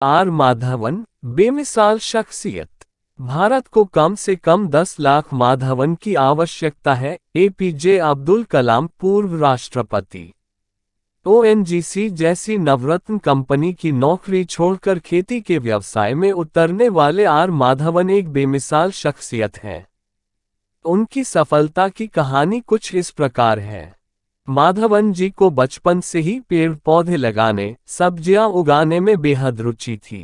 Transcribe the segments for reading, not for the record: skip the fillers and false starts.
Are Madhavan, बेमिसाल शख्सियत। भारत को कम से कम 10 लाख माधवन की आवश्यकता है। एपीजे अब्दुल कलाम, पूर्व राष्ट्रपति। ओएनजीसी जैसी नवरत्न कंपनी की नौकरी छोड़कर खेती के व्यवसाय में उतरने वाले आर माधवन एक बेमिसाल शख्सियत हैं। उनकी सफलता की कहानी कुछ इस प्रकार है। माधवन जी को बचपन से ही पेड़ पौधे लगाने, सब्जियां उगाने में बेहद रुचि थी।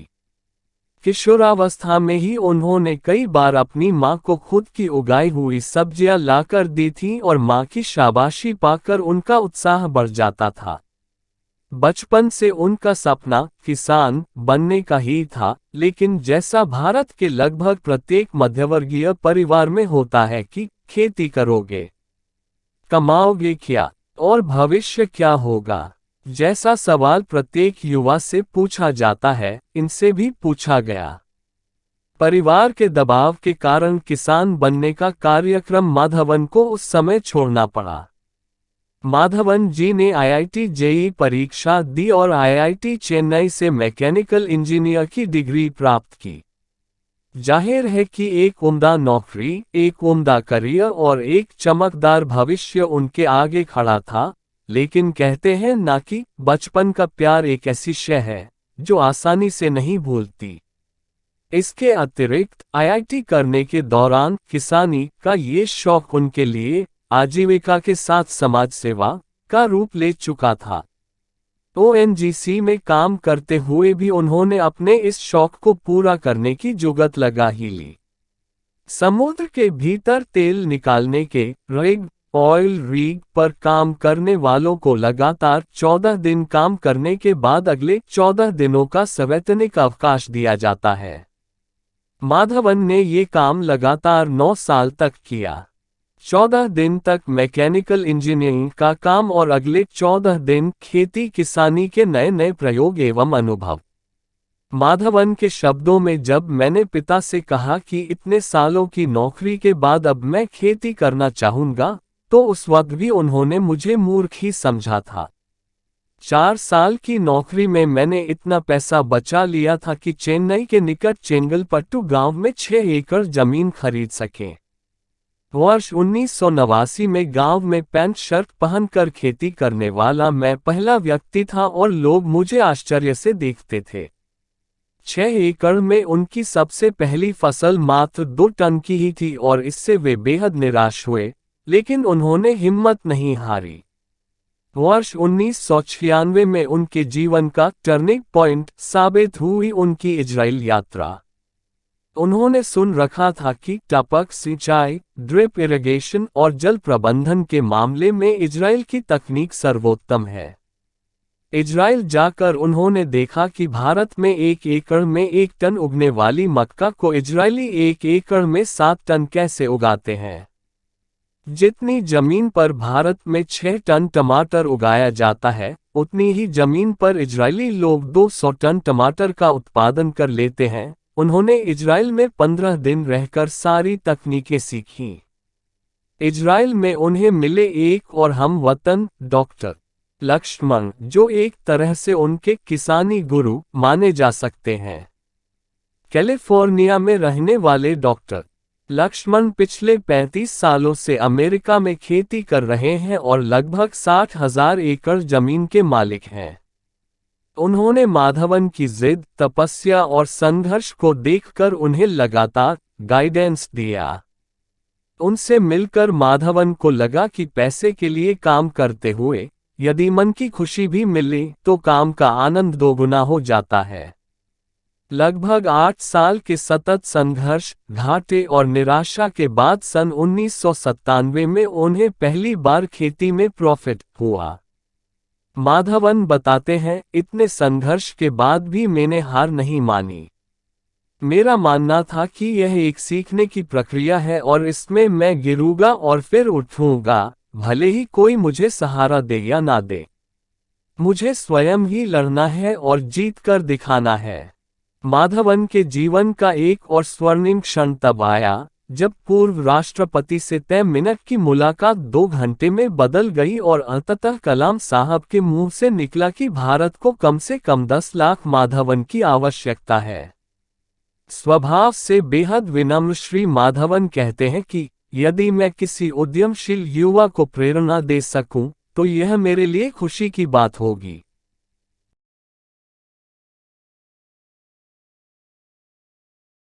किशोरावस्था में ही उन्होंने कई बार अपनी मां को खुद की उगाई हुई सब्जियां लाकर दी थीं और मां की शाबाशी पाकर उनका उत्साह बढ़ जाता था। बचपन से उनका सपना किसान बनने का ही था, लेकिन जैसा भारत के लगभग प्रत्येक मध्यवर्गीय परिवार में होता है कि खेती करोगे, कमाओगे क्या और भविष्य क्या होगा, जैसा सवाल प्रत्येक युवा से पूछा जाता है, इनसे भी पूछा गया। परिवार के दबाव के कारण किसान बनने का कार्यक्रम माधवन को उस समय छोड़ना पड़ा। माधवन जी ने आईआईटी जेईई परीक्षा दी और आईआईटी चेन्नई से मैकेनिकल इंजीनियर की डिग्री प्राप्त की। जाहिर है कि एक उम्दा नौकरी, एक उम्दा करियर और एक चमकदार भविष्य उनके आगे खड़ा था, लेकिन कहते हैं ना कि बचपन का प्यार एक ऐसी शय है जो आसानी से नहीं भूलती। इसके अतिरिक्त आईआईटी करने के दौरान किसानी का ये शौक उनके लिए आजीविका के साथ समाज सेवा का रूप ले चुका था। ओएनजीसी में काम करते हुए भी उन्होंने अपने इस शौक को पूरा करने की जुगत लगा ही ली। समुद्र के भीतर तेल निकालने के रिग, ऑयल रिग पर काम करने वालों को लगातार 14 दिन काम करने के बाद अगले 14 दिनों का सवैतनिक अवकाश दिया जाता है। माधवन ने ये काम लगातार 9 साल तक किया। 14 दिन तक मैकेनिकल इंजीनियरिंग का काम और अगले 14 दिन खेती किसानी के नए नए प्रयोग एवं अनुभव। माधवन के शब्दों में, जब मैंने पिता से कहा कि इतने सालों की नौकरी के बाद अब मैं खेती करना चाहूंगा, तो उस वक्त भी उन्होंने मुझे मूर्ख ही समझा था। 4 साल की नौकरी में मैंने इतना पैसा बचा लिया था कि चेन्नई के निकट चेंगलपट्टू गांव में 6 एकड़ जमीन खरीद सकें। वर्ष 1989 में गांव में पैंट शर्ट पहनकर खेती करने वाला मैं पहला व्यक्ति था और लोग मुझे आश्चर्य से देखते थे। 6 एकड़ में उनकी सबसे पहली फसल मात्र 2 टन की ही थी और इससे वे बेहद निराश हुए, लेकिन उन्होंने हिम्मत नहीं हारी। वर्ष 1996 में उनके जीवन का टर्निंग पॉइंट साबित हुई उनकी इजराइल यात्रा। उन्होंने सुन रखा था कि टपक सिंचाई, ड्रिप इरिगेशन और जल प्रबंधन के मामले में इजराइल की तकनीक सर्वोत्तम है। इजराइल जाकर उन्होंने देखा कि भारत में 1 एकड़ में 1 टन उगने वाली मक्का को इजरायली 1 एकड़ में 7 टन कैसे उगाते हैं। जितनी जमीन पर भारत में 6 टन टमाटर उगाया जाता है, उतनी ही जमीन पर इजरायली लोग 200 टन टमाटर का उत्पादन कर लेते हैं। उन्होंने इजराइल में 15 दिन रहकर सारी तकनीकें सीखीं। इजराइल में उन्हें मिले एक और हम वतन डॉक्टर लक्ष्मण, जो एक तरह से उनके किसानी गुरु माने जा सकते हैं। कैलिफोर्निया में रहने वाले डॉक्टर लक्ष्मण पिछले 35 सालों से अमेरिका में खेती कर रहे हैं और लगभग 60,000 एकड़ जमीन के मालिक हैं। उन्होंने माधवन की जिद, तपस्या और संघर्ष को देखकर उन्हें लगातार गाइडेंस दिया। उनसे मिलकर माधवन को लगा कि पैसे के लिए काम करते हुए यदि मन की खुशी भी मिले तो काम का आनंद दोगुना हो जाता है। लगभग 8 साल के सतत संघर्ष, घाटे और निराशा के बाद सन 1997 में उन्हें पहली बार खेती में प्रॉफिट हुआ। माधवन बताते हैं, इतने संघर्ष के बाद भी मैंने हार नहीं मानी। मेरा मानना था कि यह एक सीखने की प्रक्रिया है और इसमें मैं गिरूंगा और फिर उठूंगा, भले ही कोई मुझे सहारा दे या ना दे। मुझे स्वयं ही लड़ना है और जीत कर दिखाना है। माधवन के जीवन का एक और स्वर्णिम क्षण तब आया जब पूर्व राष्ट्रपति से तय मिनट की मुलाकात 2 घंटे में बदल गई और अंततः कलाम साहब के मुंह से निकला कि भारत को कम से कम 10 लाख माधवन की आवश्यकता है। स्वभाव से बेहद विनम्र श्री माधवन कहते हैं कि यदि मैं किसी उद्यमशील युवा को प्रेरणा दे सकूं, तो यह मेरे लिए खुशी की बात होगी।